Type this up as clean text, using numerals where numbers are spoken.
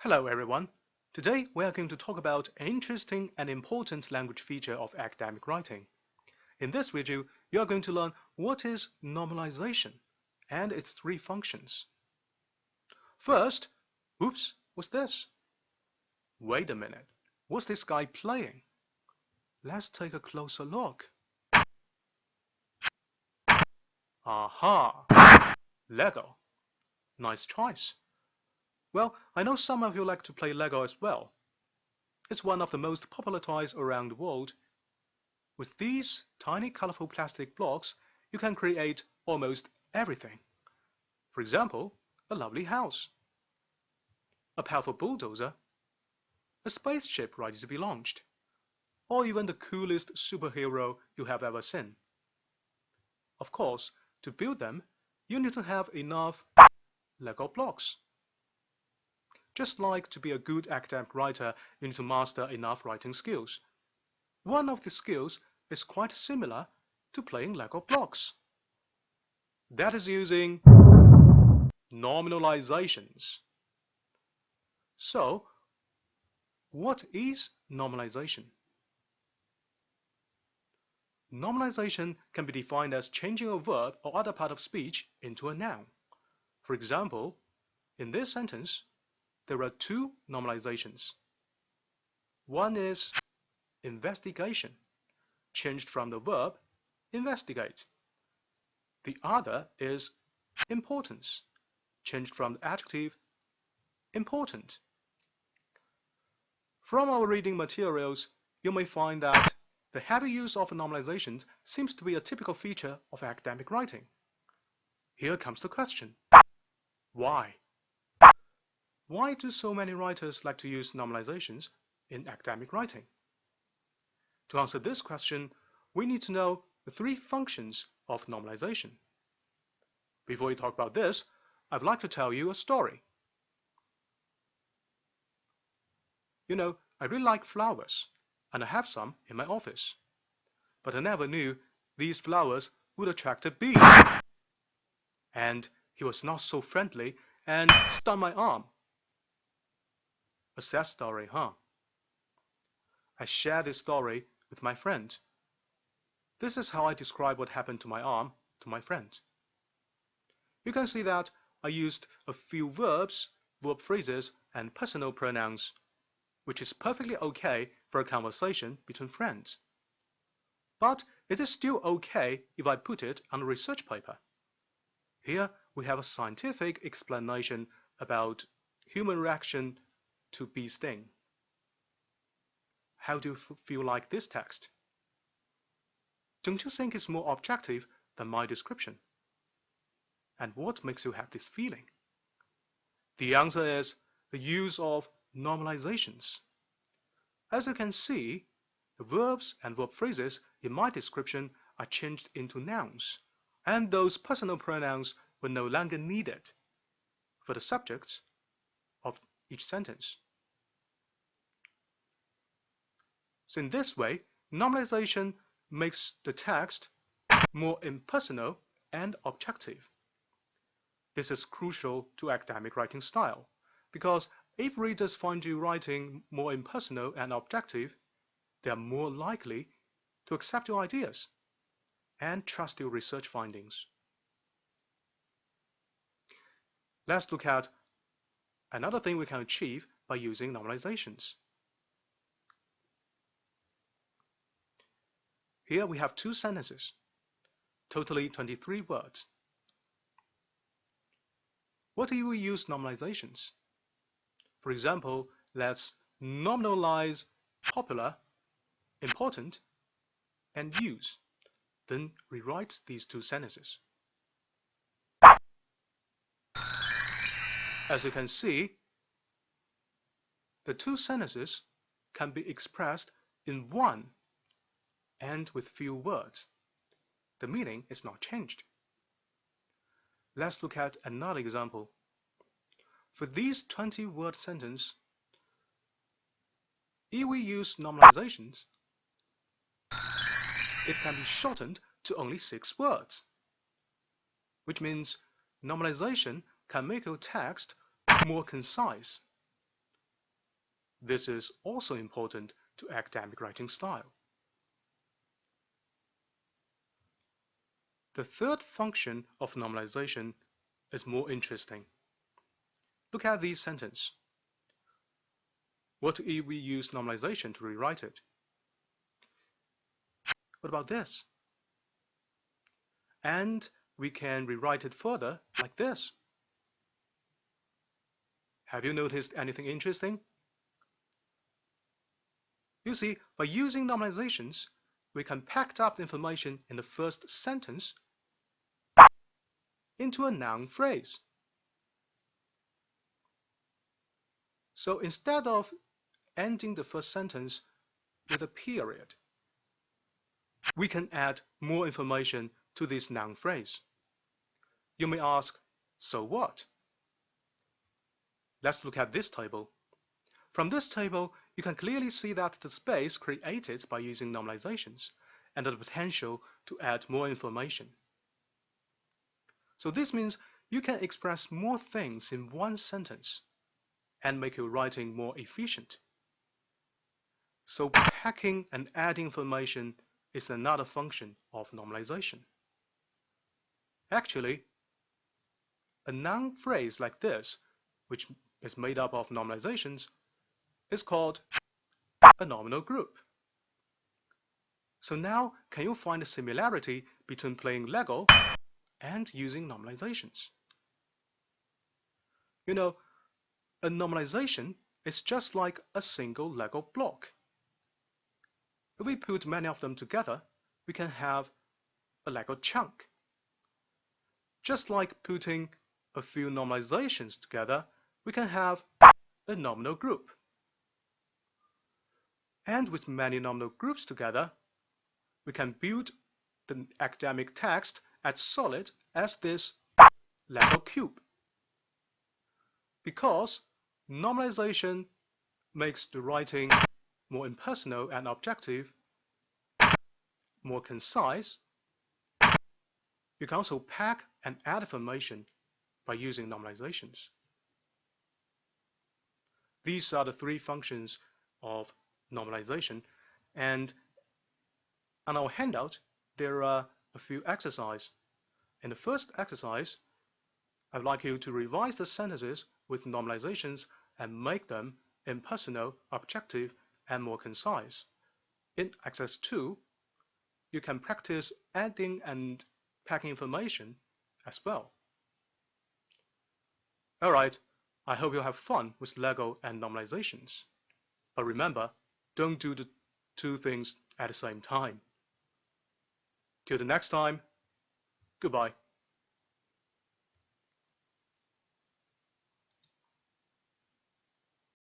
Hello everyone. Today we are going to talk about an interesting and important language feature of academic writing. In this video, you are going to learn what is normalization and its three functions. First, oops, what's this? Wait a minute, what's this guy playing? Let's take a closer look. Aha! Lego. Nice choice. Well, I know some of you like to play Lego as well. It's one of the most popular toys around the world. With these tiny colorful plastic blocks, you can create almost everything. For example, a lovely house, a powerful bulldozer, a spaceship ready to be launched, or even the coolest superhero you have ever seen. Of course, to build them, you need to have enough Lego blocks. Just like to be a good academic writer, you need to master enough writing skills. One of the skills is quite similar to playing Lego blocks. That is using nominalizations. So, what is normalization? Normalization can be defined as changing a verb or other part of speech into a noun. For example, in this sentence, there are two normalizations. One is investigation, changed from the verb investigate. The other is importance, changed from the adjective important. From our reading materials, you may find that the heavy use of normalizations seems to be a typical feature of academic writing. Here comes the question. Why? Why do so many writers like to use normalizations in academic writing? To answer this question, we need to know the three functions of normalization. Before we talk about this, I'd like to tell you a story. You know, I really like flowers, and I have some in my office. But I never knew these flowers would attract a bee. And he was not so friendly and stung my arm. A sad story, huh? I shared this story with my friend. This is how I describe what happened to my arm to my friend. You can see that I used a few verbs, verb phrases, and personal pronouns, which is perfectly okay for a conversation between friends. But it is still okay if I put it on a research paper. Here we have a scientific explanation about human reaction to bee sting. How do you feel like this text? Don't you think it's more objective than my description? And what makes you have this feeling? The answer is the use of normalizations. As you can see, the verbs and verb phrases in my description are changed into nouns, and those personal pronouns were no longer needed for the subjects of each sentence. So in this way, normalization makes the text more impersonal and objective. This is crucial to academic writing style, because if readers find you writing more impersonal and objective, they are more likely to accept your ideas and trust your research findings. Let's look at another thing we can achieve by using normalizations. Here we have two sentences, totally 23 words. What do we use normalizations? For example, let's nominalize popular, important, and use. Then rewrite these two sentences. As you can see, the two sentences can be expressed in one and with few words. The meaning is not changed. Let's look at another example. For this 20-word sentence, if we use normalizations, it can be shortened to only 6 words, which means normalization can make your text more concise. This is also important to academic writing style. The third function of normalization is more interesting. Look at this sentence. What if we use normalization to rewrite it? What about this? And we can rewrite it further like this. Have you noticed anything interesting? You see, by using normalizations, we can pack up the information in the first sentence into a noun phrase. So instead of ending the first sentence with a period, we can add more information to this noun phrase. You may ask, so what? Let's look at this table. From this table, you can clearly see that the space created by using normalizations and the potential to add more information. So this means you can express more things in one sentence and make your writing more efficient. So packing and adding information is another function of normalization. Actually, a noun phrase like this, which is made up of normalizations, is called a nominal group. So now, can you find a similarity between playing Lego and using normalizations? You know, a normalization is just like a single Lego block. If we put many of them together, we can have a Lego chunk. Just like putting a few normalizations together, we can have a nominal group. And with many nominal groups together, we can build the academic text as solid as this Lego cube. Because normalization makes the writing more impersonal and objective, more concise. You can also pack and add information by using normalizations. These are the three functions of normalization, and on our handout there are a few exercises. In the first exercise, I'd like you to revise the sentences with normalizations and make them impersonal, objective, and more concise. In exercise 2, you can practice adding and packing information as well. Alright, I hope you'll have fun with Lego and normalizations. But remember, don't do the two things at the same time. Till the next time, goodbye.